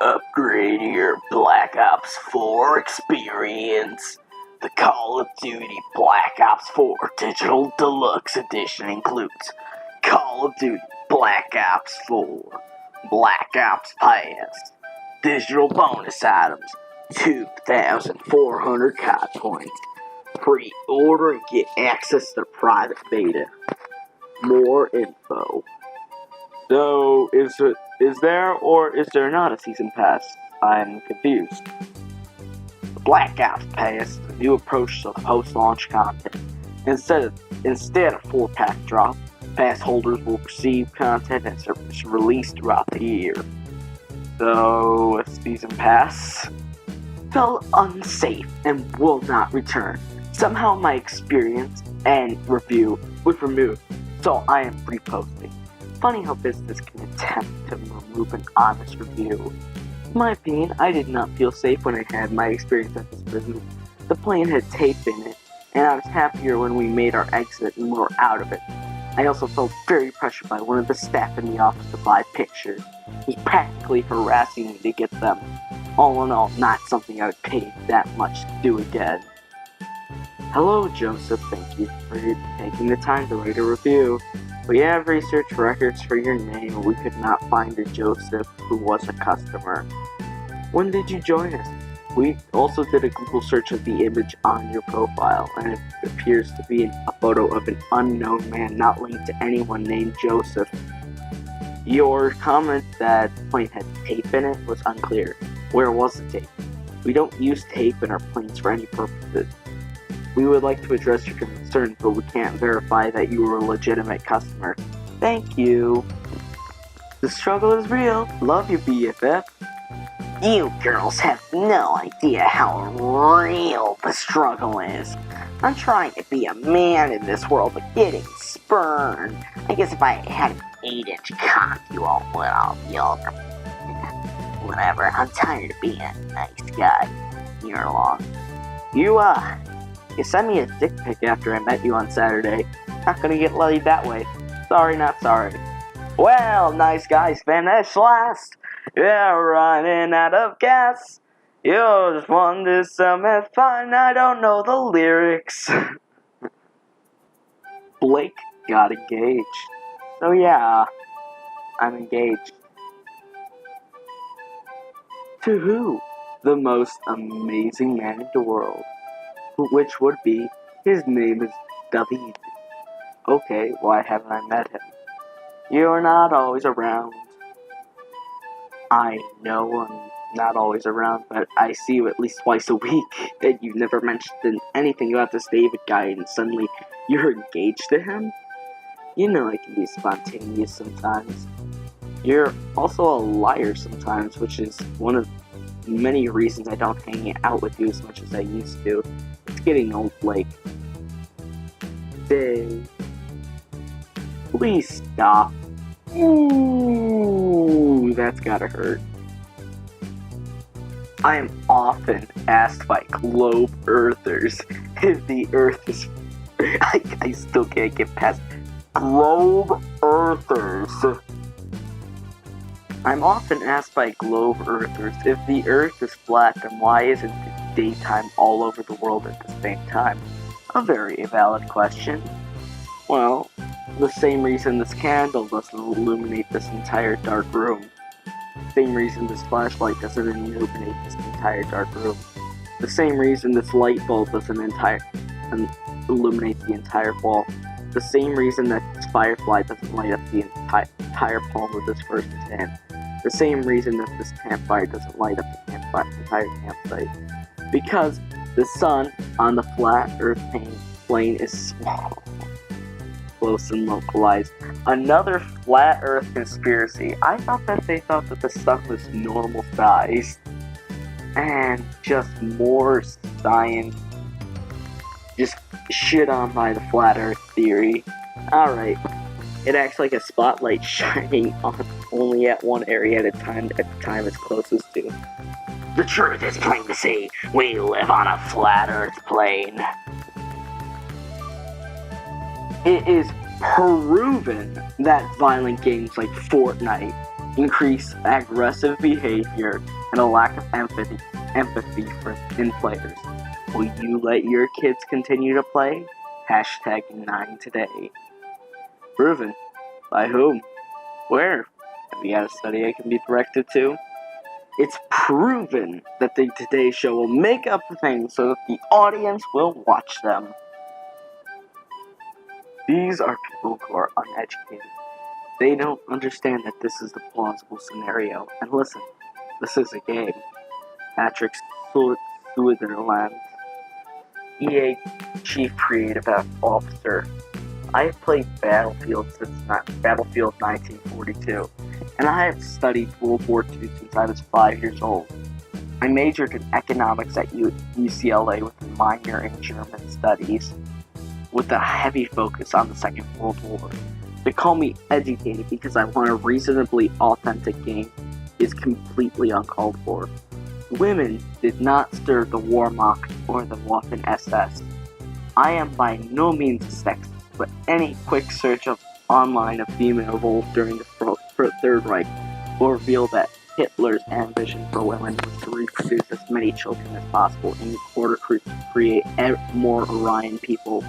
Upgrade your Black Ops 4 experience. The Call of Duty Black Ops 4 Digital Deluxe Edition includes Call of Duty Black Ops 4, Black Ops Pass, digital bonus items, 2,400 COD points. Pre-order and get access to private beta. More info. So, is there or is there not a season pass? I'm confused. The Black Ops Pass is a new approach to post-launch content. Instead of 4-pack drop, pass holders will receive content that's released throughout the year. So, a season pass felt unsafe and will not return. Somehow my experience and review was removed, so I am reposting. Funny how business can attempt to remove an honest review. In my opinion, I did not feel safe when I had my experience at this business. The plane had tape in it, and I was happier when we made our exit and we were out of it. I also felt very pressured by one of the staff in the office to buy pictures. He was practically harassing me to get them. All in all, not something I would pay that much to do again. Hello, Joseph. Thank you for taking the time to write a review. We have researched records for your name, and we could not find a Joseph who was a customer. When did you join us? We also did a Google search of the image on your profile, and it appears to be a photo of an unknown man not linked to anyone named Joseph. Your comment that the plane had tape in it was unclear. Where was the tape? We don't use tape in our planes for any purposes. We would like to address your concerns, but we can't verify that you were a legitimate customer. Thank you. The struggle is real. Love you, BFF. You girls have no idea how real the struggle is. I'm trying to be a man in this world, but getting spurned. I guess if I had an 8-inch cock, you all would all be over. Whatever, I'm tired of being a nice guy. You're long. You sent me a dick pic after I met you on Saturday. Not gonna get laid that way. Sorry, not sorry. Well, nice guys finish last. Yeah, running out of gas. You just want to summer fun. I don't know the lyrics. Blake got engaged. So yeah, I'm engaged. To who? The most amazing man in the world. Which would be, his name is David. Okay, why haven't I met him? You're not always around. I know I'm not always around, but I see you at least twice a week, and you've never mentioned anything about this David guy, and suddenly you're engaged to him? You know I can be spontaneous sometimes. You're also a liar sometimes, which is one of many reasons I don't hang out with you as much as I used to. It's getting old, Blake. Dave. Please stop. Ooh, that's gotta hurt. I am often asked by globe earthers if the earth is... I still can't get past globe earthers. I'm often asked by globe earthers if the earth is flat, then why isn't it daytime all over the world at the same time? A very valid question. Well, the same reason this candle doesn't illuminate this entire dark room. Same reason this flashlight doesn't illuminate this entire dark room. The same reason this light bulb doesn't illuminate the entire wall. The same reason that this firefly doesn't light up the entire palm of this person's hand. The same reason that this campfire doesn't light up the entire campsite. Because the sun on the flat earth plane is small, close and localized. Another flat earth conspiracy. I thought that they thought that the sun was normal size. And just more science. Just shit on by the flat earth theory. Alright. It acts like a spotlight shining on only at one area at a time at the time it's closest to. The truth is plain to see. We live on a flat earth plane. It is proven that violent games like Fortnite increase aggressive behavior, and a lack of empathy in players. Will you let your kids continue to play? Hashtag 9 today. Proven. By whom? Where? Have you got a study I can be directed to? It's proven that the Today Show will make up things so that the audience will watch them. These are people who are uneducated. They don't understand that this is the plausible scenario. And listen, this is a game. Patrick Sutherland, EA Chief Creative Officer. I've played Battlefield since Battlefield 1942, and I have studied World War II since I was 5 years old. I majored in economics at UCLA with a minor in German studies, with a heavy focus on the Second World War. They call me educated because I want a reasonably authentic game is completely uncalled for. Women did not serve the Wehrmacht or the Waffen SS. I am by no means a sexist, but any quick search online of female roles during the Third Reich will reveal that Hitler's ambition for women was to reproduce as many children as possible in order to create more Aryan people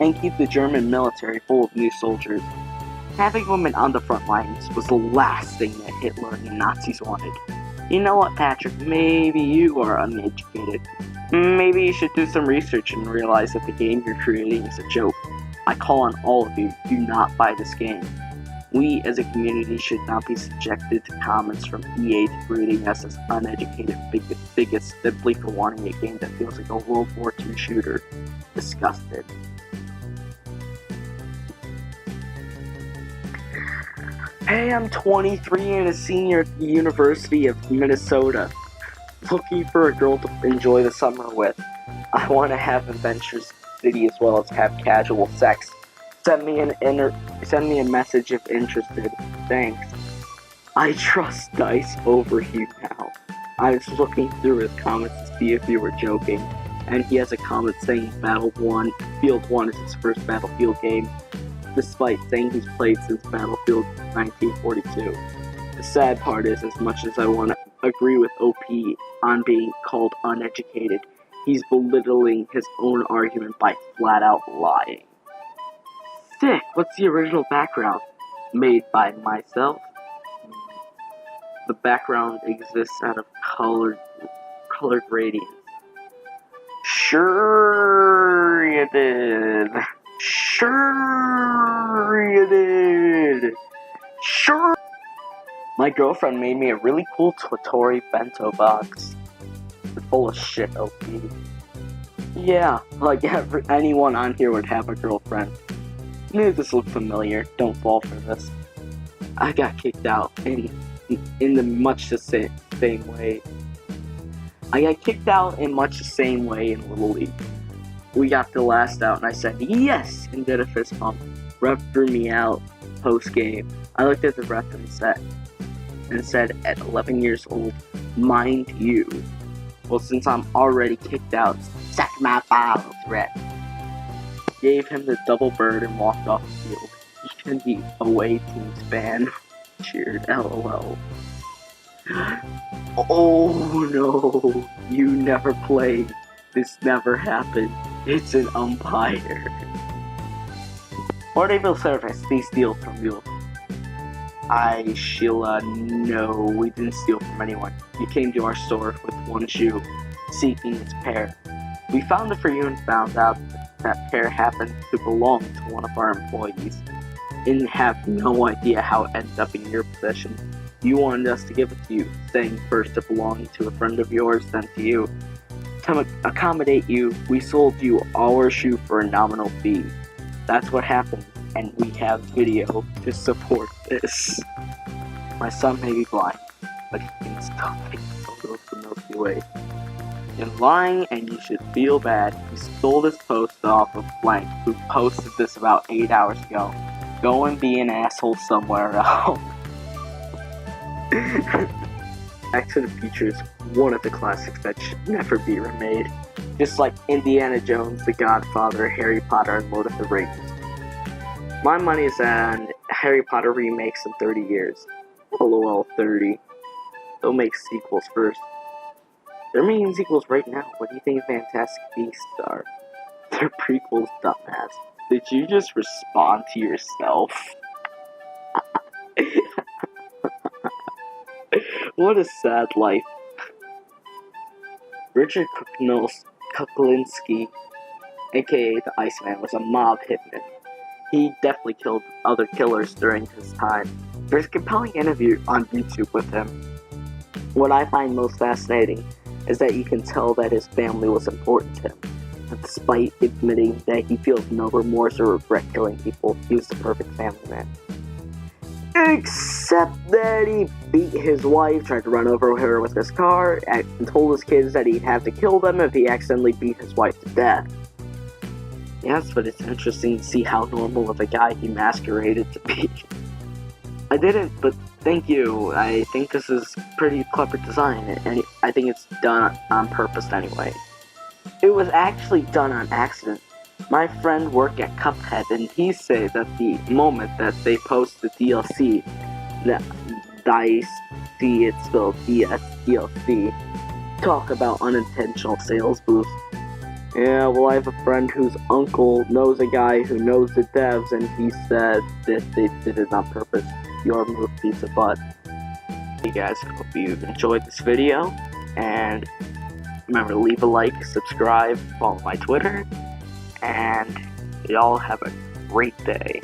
and keep the German military full of new soldiers. Having women on the front lines was the last thing that Hitler and the Nazis wanted. You know what, Patrick? Maybe you are uneducated. Maybe you should do some research and realize that the game you're creating is a joke. I call on all of you, do not buy this game. We as a community should not be subjected to comments from EA degrading us as uneducated bigots simply for wanting a game that feels like a World War II shooter. Disgusted. Hey, I'm 23 and a senior at the University of Minnesota. Looking for a girl to enjoy the summer with. I want to have adventures city as well as have casual sex. Send me a message if interested. Thanks. I trust Dice over you now. I was looking through his comments to see if you were joking, and he has a comment saying Field 1 is his first Battlefield game, despite saying he's played since Battlefield 1942. The sad part is, as much as I want to agree with OP on being called uneducated, he's belittling his own argument by flat out lying. Sick! What's the original background? Made by myself? The background exists out of color gradients. Sure you did. Sure you did. Sure. My girlfriend made me a really cool Tottori bento box. It's full of shit, OP. Yeah, like anyone on here would have a girlfriend. Knew this looked familiar. Don't fall for this. I got kicked out in much the same way. I got kicked out in much the same way in Little League. We got the last out and I said yes and did a fist pump. Ref threw me out post game. I looked at the ref and said at 11 years old, mind you. Well, since I'm already kicked out, suck my balls, ref. Gave him the double bird and walked off the field. Even the away team's fan cheered, LOL. Oh no, you never played. This never happened. It's an umpire. Portable service, they steal from you. Sheila, no, we didn't steal from anyone. You came to our store with one shoe, seeking its pair. We found it for you and found out that pair happened to belong to one of our employees. And have no idea how it ended up in your possession. You wanted us to give it to you, saying first it belonged to a friend of yours, then to you. To accommodate you, we sold you our shoe for a nominal fee. That's what happened, and we have video to support this. My son may be blind, but he can still take photos of the Milky Way. You're lying, and you should feel bad. You stole this post off of Blank, who posted this about 8 hours ago. Go and be an asshole somewhere else. Back to the Future is one of the classics that should never be remade. Just like Indiana Jones, The Godfather, Harry Potter, and Lord of the Rings. My money is on Harry Potter remakes in 30 years. LOL 30. They'll make sequels first. They're making sequels right now. What do you think of Fantastic Beasts are? They're prequels, dumbass. Did you just respond to yourself? What a sad life. Richard Kuklinski, aka the Iceman, was a mob hitman. He definitely killed other killers during his time. There's a compelling interview on YouTube with him. What I find most fascinating is that you can tell that his family was important to him. Despite admitting that he feels no remorse or regret killing people, he was the perfect family man. Except that he beat his wife, tried to run over her with his car, and told his kids that he'd have to kill them if he accidentally beat his wife to death. Yes, but it's interesting to see how normal of a guy he masqueraded to be. I didn't, but thank you. I think this is pretty clever design, and I think it's done on purpose anyway. It was actually done on accident. My friend worked at Cuphead, and he said that the moment that they post the DLC, the DICE, it's spelled DS, DLC, talk about unintentional sales boost. Yeah, well, I have a friend whose uncle knows a guy who knows the devs, and he said that they did it on purpose. Your move, piece of butt. Hey guys, hope you enjoyed this video, and remember to leave a like, subscribe, follow my Twitter, and y'all have a great day.